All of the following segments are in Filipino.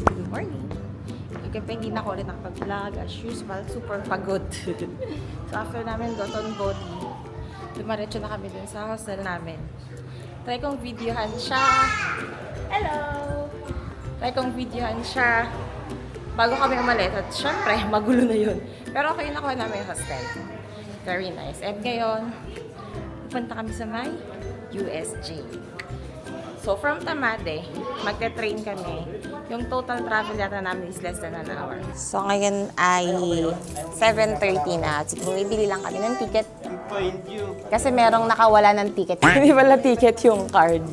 Good morning. Kaya hindi na ako ulit nakapag-vlog. As usual, super pagod. So after namin Doton Body, dumaretso na kami dun sa hostel namin. Try kong videohan siya. Hello! Try kong videohan siya bago kami umalis. At syempre, magulo na yun. Pero okay, nakuha namin yung hostel. Very nice. And ngayon, pupunta kami sa may USJ. So, from Tamade, magte-train kami. Yung total travel yata namin is less than an hour. So, ngayon ay 7:30 na. Siguro, bibili lang kami ng ticket. Kasi merong nakawala ng ticket. Hindi pala ticket yung card.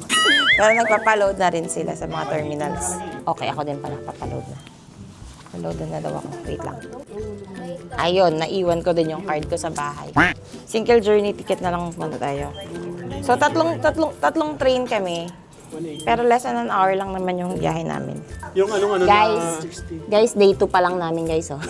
Pero nagpapaload na rin sila sa mga terminals. Okay, ako din pala papaload na. Paload na daw ako. Wait lang. Ayun, naiwan ko din yung card ko sa bahay. Single journey ticket na lang muna tayo. So, tatlong train kami. Pero less than an hour lang naman yung biyahe namin. Yung ano Guys, na 60. guys, day 2 pa lang namin, guys, oh.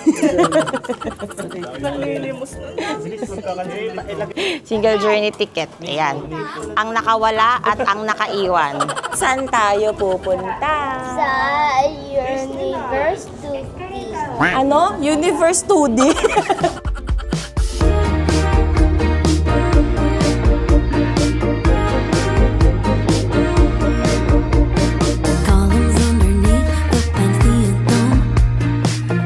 Single journey ticket. Ayan. Ang nakawala at ang nakaiwan. Saan tayo pupunta? Sa Universe 2D. Ano? Universe 2D? Columns underneath the Pantheon dome,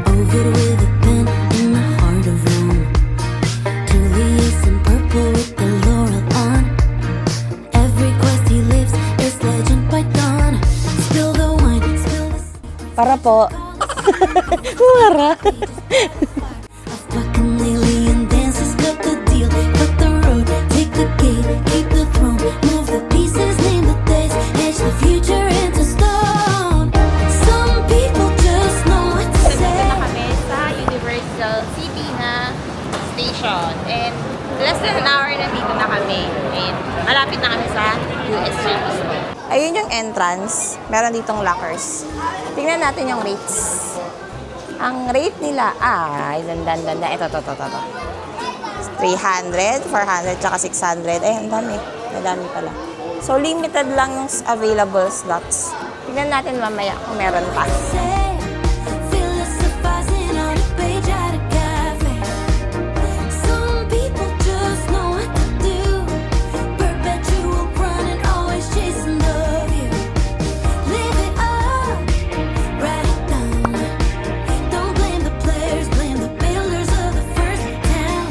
ovid with a pen in the heart of Rome. Julius in purple with the laurel on. Every quest he lives is legend by dawn. Spill the wine, spill the Para po. Mara. of fucking lily and dances. Cut the deal, cut the road, take the gate, keep the throne, move the pieces, name the days, etch the future into stone. Some people just know what to Nandito say. na kami sa Universal City na station. And less than an hour nandito na kami. And malapit na kami sa USJ mismo. Ayun yung entrance. Meron ditong lockers. Tingnan natin yung rates. Ang rate nila ay, dandan. Ito. 300, 400, tsaka 600. Eh, ang dami. Madami pala. So, limited lang yung available slots. Tingnan natin mamaya kung meron pa. Say, philosophizing on a page at a cafe. Some people just know what to do. Perpetual grind and always chasing the view. Live it up, write it down. Don't blame the players, blame the builders of the first town.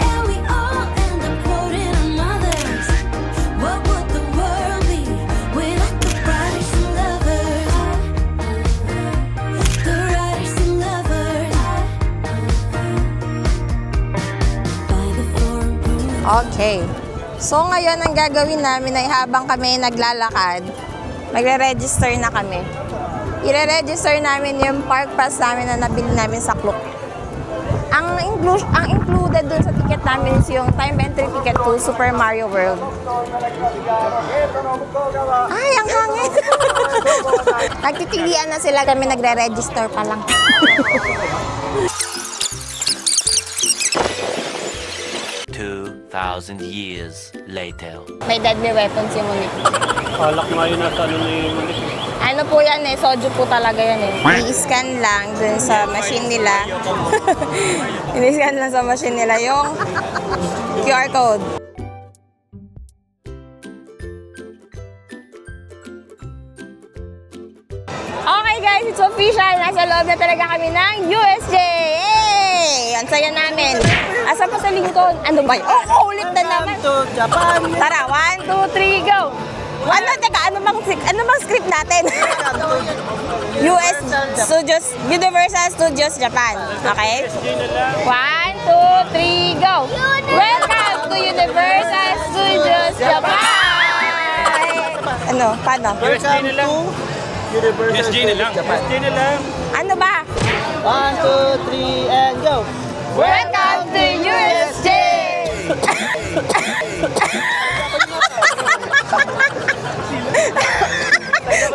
And we all end up quoting our mothers. What would the world be without the writers and lovers? The writers and lovers. By the forum room. Okay. So, ngayon, ang gagawin namin ay habang kami naglalakad, magre-register na kami. I-register namin yung park pass namin na nabili namin sa Klook. Ang included dun sa ticket namin is yung time entry ticket to Super Mario World. Ay, ang hangin! Nagtitilian na sila, kami nagre-register pa lang. 2,000 years later. May deadly weapons yung Monique. Alak nga yun nasa ano na yung ulit. Ano po yan eh, soju po talaga yan eh. I-scan lang dun sa machine nila. I-scan lang sa machine nila yung QR code. Okay guys, it's official. Nasa loob na talaga kami ng USJ. Yay! Ang saya namin. Asa pa sa lingkod? Ano ba yun? Oh, ulit na naman. To Japan! Tara, 1, 2, 3, go! Ano, teka, ano bang script natin? US Studios, Universal Studios Japan. Okay? 1, 2, 3, go! Welcome to Universal Studios Japan! Ano, paano? Welcome to Universal Studios Japan. Ano ba? 1, 2, 3, and go! Welcome to USJ!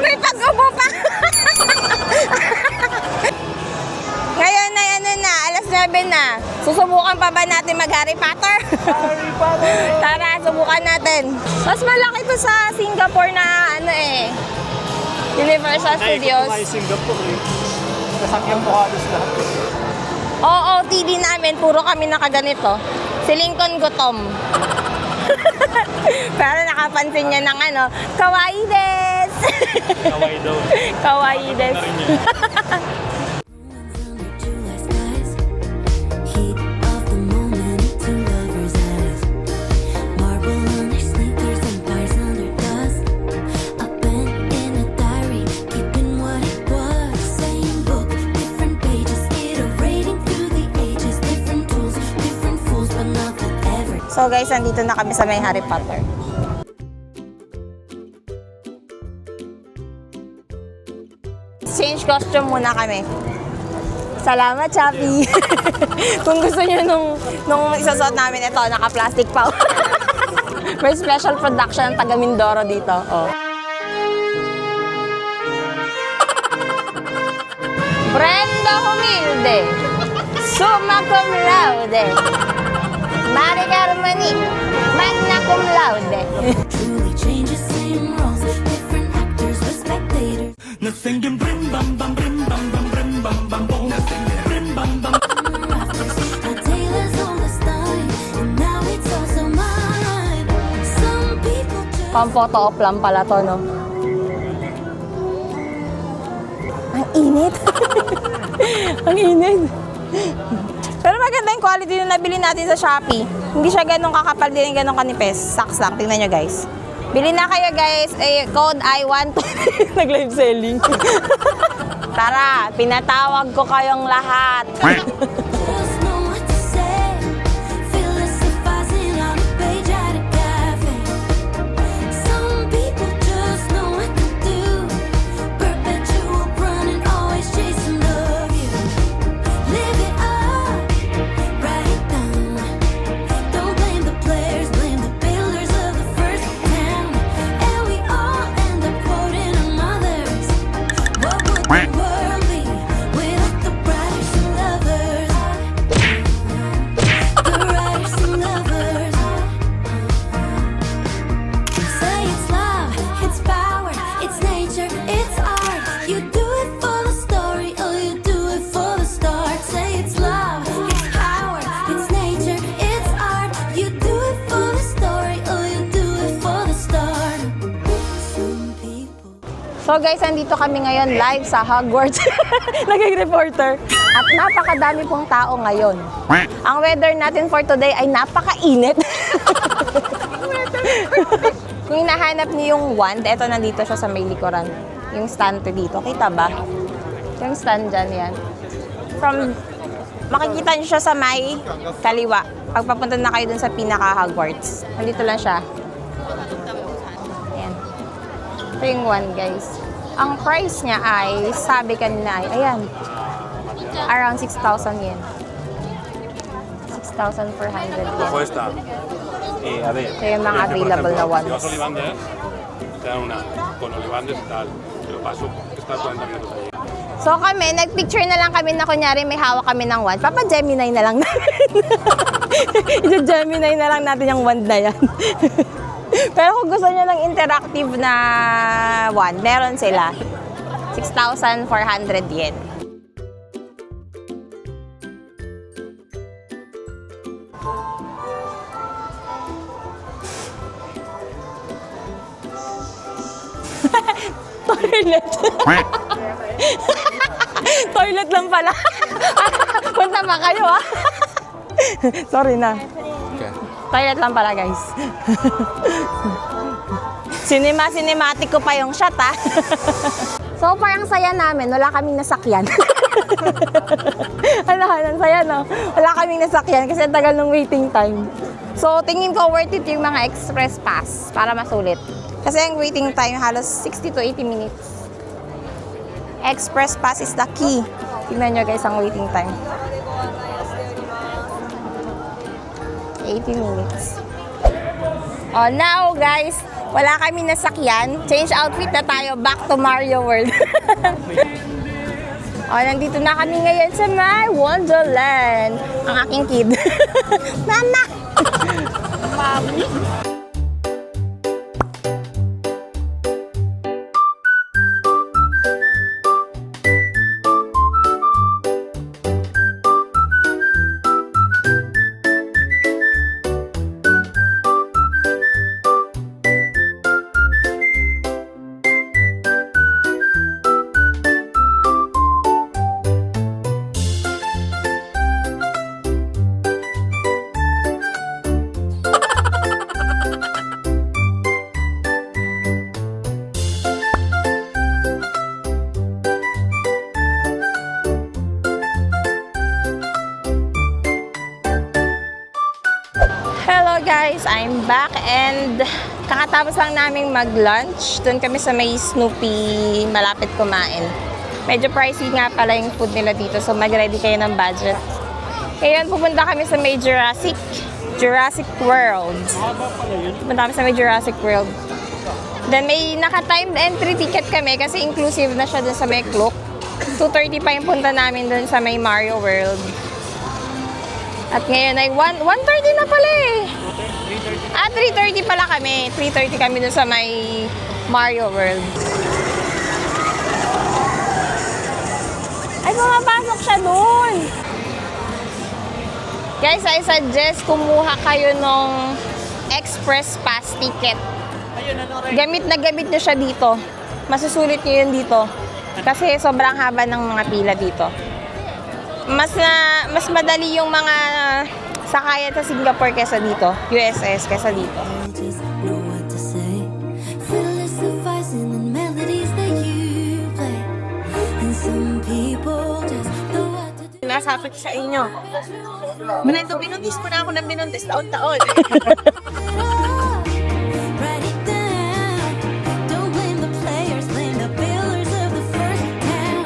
May pag-ubo pa! Ngayon na, ano na, alas 9 na. Susubukan pa ba natin mag-Harry Potter? Harry Potter! Tara, subukan natin. Mas malaki to sa Singapore na ano eh. Universal Studios. Singapore eh. Nasakyan po halos lahat. Oo, TD namin, puro kami nakaganito. Si Lincoln gutom. Pero nakapansin niya ng ano, kawaii des! Kaway daw. Kawaii des. Under July skies, heat of the moment into lovers' eyes. Marble on their sneakers, empires on their dust. A pen in a diary, keeping what it was. Same book, different pages, iterating through the ages. Different tools, different fools, but nothing ever. So guys, andito na kami sa may Harry Potter. Change costume muna kami. Salamat, Chappy. Kung gusto niyo nung isasuot namin ito, naka-plastic pa. May special production ng taga Mindoro dito. Oh. Brenda Humilde, summa cum laude. Mari Carmani, magna cum laude. Truly changes, same roles, different actors with spectators. A tale as old as time, and now it's also mine. Some people just Pang-photo op lang pala to, no? Ang init. Ang init. Pero maganda yung quality na nabili natin sa Shopee. Hindi siya ganun kakapal din, ganun kanipes. Saks lang. Tingnan nyo, guys. Bili na kayo, guys. Code I want to. Nag-live selling. Tara, pinatawag ko kayong lahat. know what to say. Philosophizing on a page at a cafe. Some people just know what to do. Perpetual running, always chasing love. You live it up, write it down. Don't blame the players, blame the builders of the first town. And we all end up quoting our mothers. What would the world be without the writers and lovers? The writers and lovers. Say it's love, it's power, it's nature, it's art. You do it for the story, or you do it for the start. Say it's love, it's power, it's nature, it's art. You do it for the story, or you do it for the start. Some people. So guys, andito kami ngayon live sa Hogwarts. Naging reporter. At napakadami pong tao ngayon. Ang weather natin for today ay napakainit. Kung hinahanap niyo yung wand, eto nandito siya sa may likuran. Yung stand dito. Kita ba? Yung stand dyan yan. Makikita niyo siya sa may kaliwa. Pagpapunta na kayo dun sa pinaka-Hogwarts. Nandito lang siya. Ayan. Ito yung wand, guys. Ang price niya ay, sabi kanina ay, ayan, around 6,000 yen. 6,400 yen. Esta. A ver. Ito yung mga available na Si vas a ones. Olivander, te dan una con Olivander y tal. Pero paso, está 40 minutos ahí. So kami, nagpicture na lang kami na kunyari may hawak kami ng wand. Papa Gemini na lang natin. Ija-Gemini na lang natin yung wand na yan. Pero kung gusto nyo ng interactive na wand, meron sila. 6,400 yen. Toilet. Toilet lang pala. Punta pa kayo, ah. Sorry na. Toilet lang pala, guys. Cinematic ko pa yung shot, ah. So, parang saya namin. Wala kaming nasakyan. Ang saya, no? Wala kaming nasakyan kasi ang tagal ng waiting time. So, tingin ko worth it yung mga express pass para masulit. Kasi ang waiting time halos 60 to 80 minutes. Express pass is the key. Tingnan nyo guys ang waiting time. 80 minutes. Oh, now guys, wala kami nasakyan. Change outfit na tayo. Back to Mario World. Oh, nandito na kami ngayon sa my Wonderland. Ang aking kid. Mama! Mami! Hello guys, I'm back and kakatapos lang naming mag-lunch. Doon kami sa may Snoopy, malapit kumain. Medyo pricey nga pala yung food nila dito, so mag-ready kayo ng budget. Ngayon, pupunta kami sa may Jurassic World. Pupunta kami sa may Jurassic World. Then may naka-timed entry ticket kami kasi inclusive na siya dun sa may Klook. 2:30 pa yung punta namin dun sa may Mario World. At ngayon ay 1:30 na pala eh. 3:30 pala kami. 3:30 kami dun sa may Mario World. Ay, pumapasok siya dun. Guys, I suggest kumuha kayo ng express pass ticket. Gamit na gamit nyo siya dito. Masusulit nyo yun dito. Kasi sobrang haba ng mga pila dito. Mas madali yung mga sakayan sa Singapore kesa dito. USS kesa dito. Just know what to say. Philosophizing the melodies that you play. And some people just know what to do. Nasabi ko sa inyo. Manento, binuntis mo na ako ng binuntis taon-taon. Write it down. Don't blame the players, blame the builders of the first town.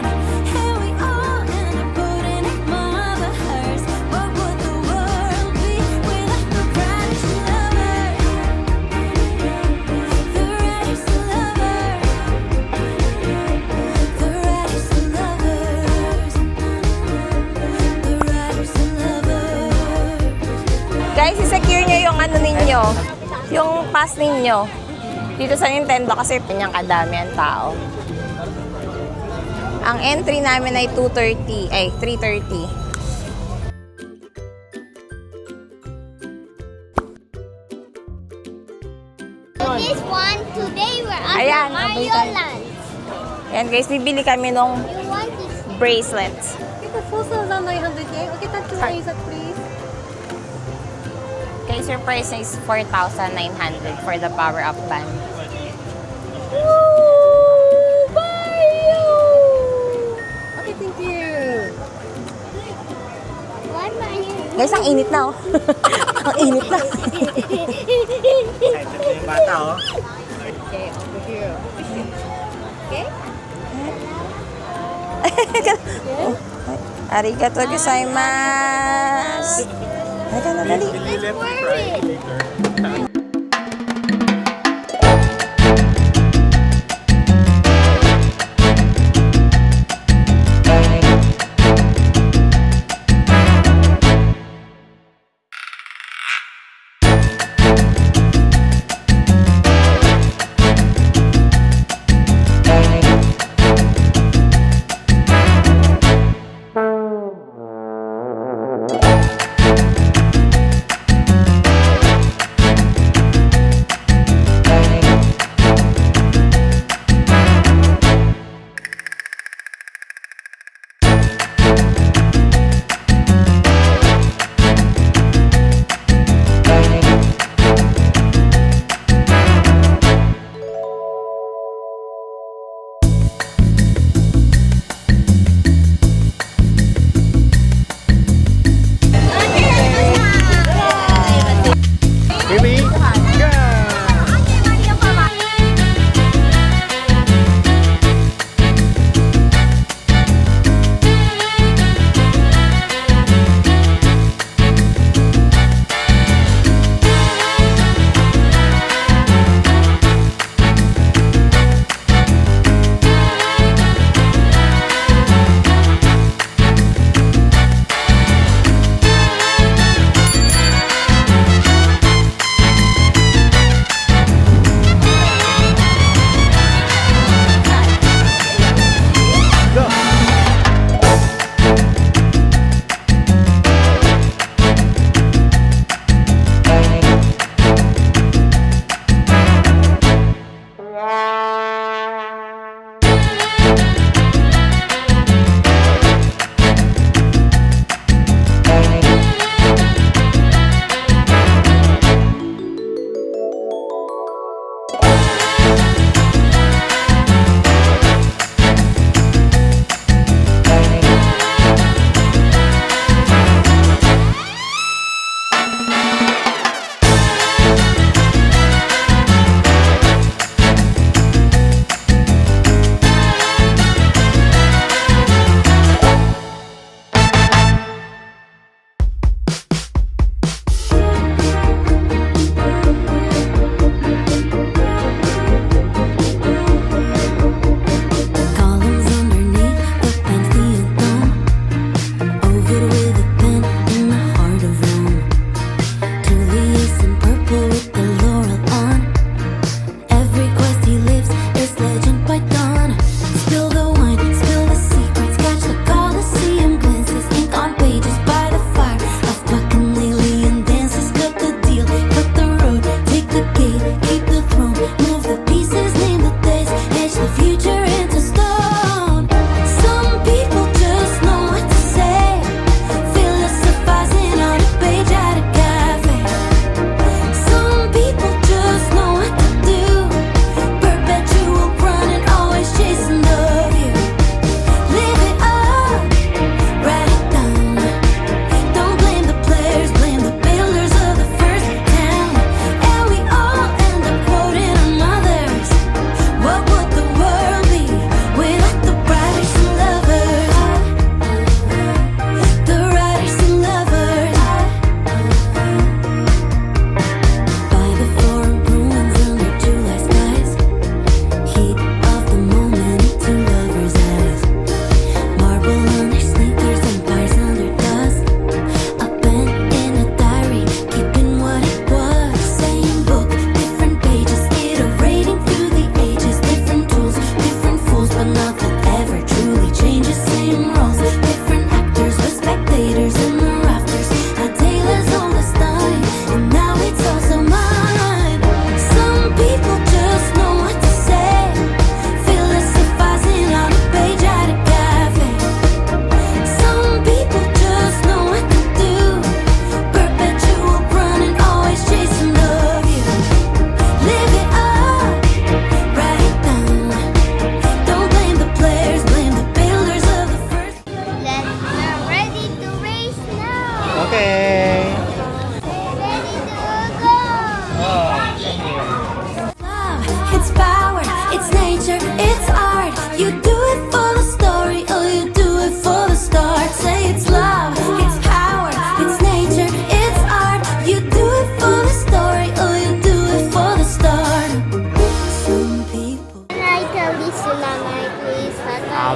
And we all end up putting in mother hurts. What would the world be without the brightest lover? The brightest lover. The brightest lovers. The brightest lovers. Guys, i-secure nyo yung ano ninyo. Yung pass ninyo. Dito sa Nintendo kasi kanyang kadami ang tao. Ang entry namin ay 3:30. This one, today we're at Ayan, Mario abay tayo. Land. Yan guys, bibili kami ng You want this? bracelets. Guys, your price is 4,900 for the power-up band. Woo! Mario! Okay, thank you. What Mario? Guys, ang init na oh. Ang init na. Yung bata, oh. Okay, over here. Okay? Arigato gozaimasu. Halika na, dali. Let's wear it.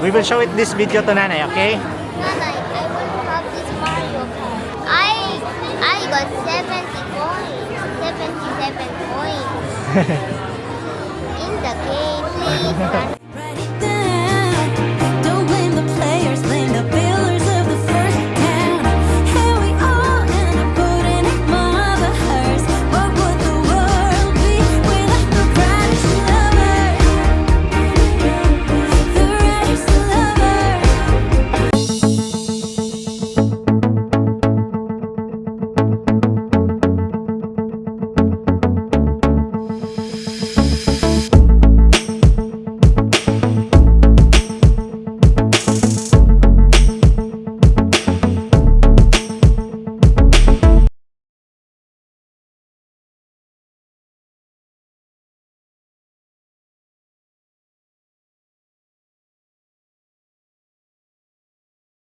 We will show it this video to Nanay, okay? Nana, I want to have this Mario Kart. I got 70 coins. 77 coins. In the game, please. Nana.